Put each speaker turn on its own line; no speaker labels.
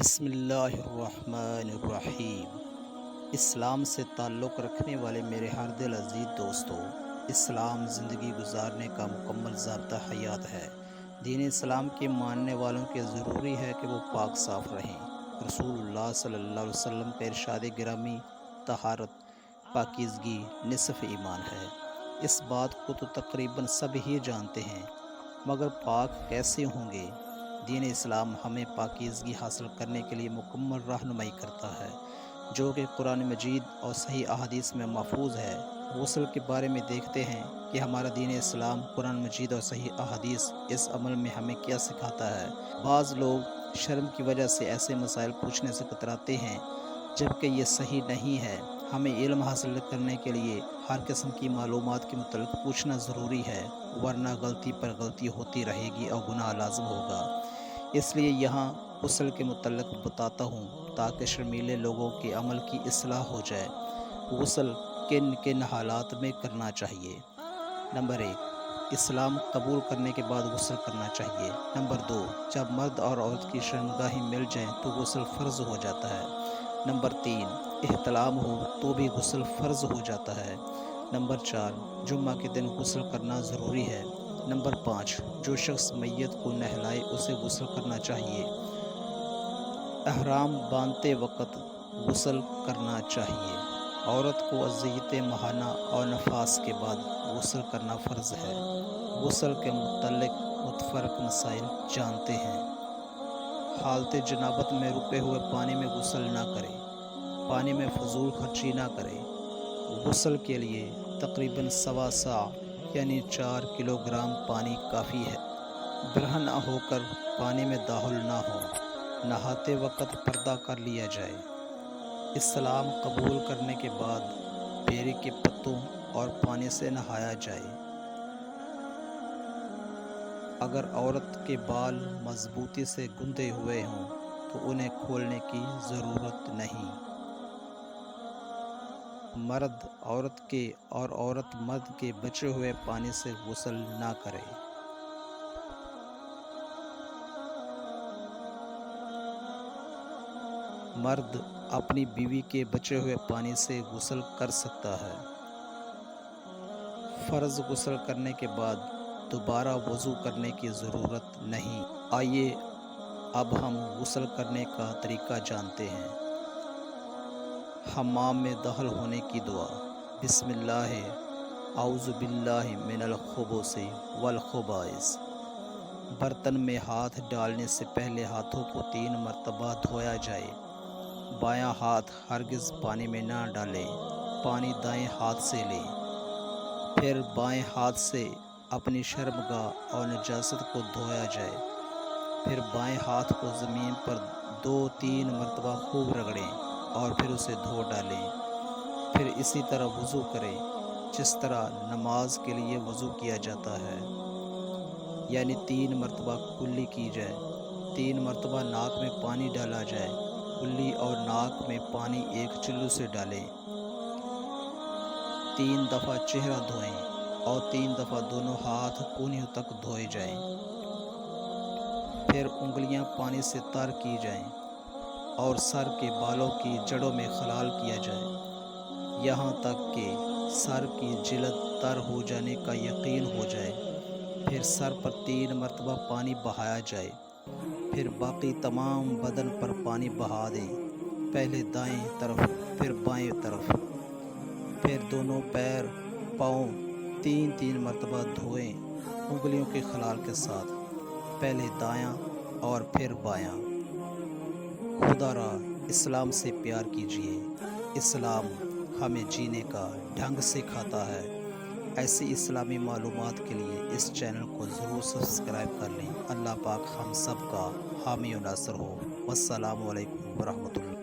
بسم اللہ الرحمن الرحیم۔ اسلام سے تعلق رکھنے والے میرے ہر دل عزیز دوستو، اسلام زندگی گزارنے کا مکمل ضابطہ حیات ہے۔ دین اسلام کے ماننے والوں کے ضروری ہے کہ وہ پاک صاف رہیں۔ رسول اللہ صلی اللہ علیہ وسلم کا ارشاد گرامی، طہارت پاکیزگی نصف ایمان ہے۔ اس بات کو تو تقریباً سب ہی جانتے ہیں، مگر پاک کیسے ہوں گے؟ دین اسلام ہمیں پاکیزگی حاصل کرنے کے لیے مکمل رہنمائی کرتا ہے، جو کہ قرآن مجید اور صحیح احادیث میں محفوظ ہے۔ غسل کے بارے میں دیکھتے ہیں کہ ہمارا دین اسلام، قرآن مجید اور صحیح احادیث اس عمل میں ہمیں کیا سکھاتا ہے۔ بعض لوگ شرم کی وجہ سے ایسے مسائل پوچھنے سے کتراتے ہیں، جبکہ یہ صحیح نہیں ہے۔ ہمیں علم حاصل کرنے کے لیے ہر قسم کی معلومات کے متعلق پوچھنا ضروری ہے، ورنہ غلطی پر غلطی ہوتی رہے گی اور گناہ لازم ہوگا۔ اس لیے یہاں غسل کے متعلق بتاتا ہوں تاکہ شرمیلے لوگوں کے عمل کی اصلاح ہو جائے۔ غسل کن کن حالات میں کرنا چاہیے؟ نمبر 1، اسلام قبول کرنے کے بعد غسل کرنا چاہیے۔ نمبر 2، جب مرد اور عورت کی شرمگاہیں مل جائیں تو غسل فرض ہو جاتا ہے۔ نمبر 3، احتلام ہو تو بھی غسل فرض ہو جاتا ہے۔ نمبر 4، جمعہ کے دن غسل کرنا ضروری ہے۔ نمبر 5، جو شخص میت کو نہلائے اسے غسل کرنا چاہیے۔ احرام باندھتے وقت غسل کرنا چاہیے۔ عورت کو اذیت ماہانہ اور نفاس کے بعد غسل کرنا فرض ہے۔ غسل کے متعلق متفرق مسائل جانتے ہیں۔ حالت جنابت میں رکے ہوئے پانی میں غسل نہ کریں۔ پانی میں فضول خرچی نہ کریں۔ غسل کے لیے تقریباً سوا سا یعنی 4 کلوگرام پانی کافی ہے۔ برہنہ نہ ہو کر پانی میں داخل نہ ہو۔ نہاتے وقت پردہ کر لیا جائے۔ اسلام قبول کرنے کے بعد بیری کے پتوں اور پانی سے نہایا جائے۔ اگر عورت کے بال مضبوطی سے گندے ہوئے ہوں تو انہیں کھولنے کی ضرورت نہیں۔ مرد عورت کے اور عورت مرد کے بچے ہوئے پانی سے غسل نہ کرے۔ مرد اپنی بیوی کے بچے ہوئے پانی سے غسل کر سکتا ہے۔ فرض غسل کرنے کے بعد دوبارہ وضو کرنے کی ضرورت نہیں۔ آئیے اب ہم غسل کرنے کا طریقہ جانتے ہیں۔ حمام میں داخل ہونے کی دعا۔ بسم اللہ، اعوذ باللہ من الخبث والخبائث۔ برتن میں ہاتھ ڈالنے سے پہلے ہاتھوں کو 3 مرتبہ دھویا جائے۔ بایاں ہاتھ ہرگز پانی میں نہ ڈالیں۔ پانی دائیں ہاتھ سے لیں، پھر بائیں ہاتھ سے اپنی شرمگاہ اور نجاست کو دھویا جائے۔ پھر بائیں ہاتھ کو زمین پر 2-3 مرتبہ خوب رگڑیں اور پھر اسے دھو ڈالیں۔ پھر اسی طرح وضو کریں جس طرح نماز کے لیے وضو کیا جاتا ہے، یعنی 3 مرتبہ کلی کی جائے۔ 3 مرتبہ ناک میں پانی ڈالا جائے۔ کلی اور ناک میں پانی ایک چلو سے ڈالیں۔ 3 دفعہ چہرہ دھوئیں اور 3 دفعہ دونوں ہاتھ کونیوں تک دھوئے جائیں۔ پھر انگلیاں پانی سے تر کی جائیں اور سر کے بالوں کی جڑوں میں خلال کیا جائے، یہاں تک کہ سر کی جلد تر ہو جانے کا یقین ہو جائے۔ پھر سر پر 3 مرتبہ پانی بہایا جائے۔ پھر باقی تمام بدن پر پانی بہا دیں، پہلے دائیں طرف پھر بائیں طرف۔ پھر دونوں پیر پاؤں 3 مرتبہ دھوئیں انگلیوں کے خلال کے ساتھ، پہلے دایاں اور پھر بایاں۔ خدا را اسلام سے پیار کیجیے۔ اسلام ہمیں جینے کا ڈھنگ سکھاتا ہے۔ ایسی اسلامی معلومات کے لیے اس چینل کو ضرور سبسکرائب کر لیں۔ اللہ پاک ہم سب کا حامی و ناصر ہو۔ والسلام علیکم ورحمۃ اللہ۔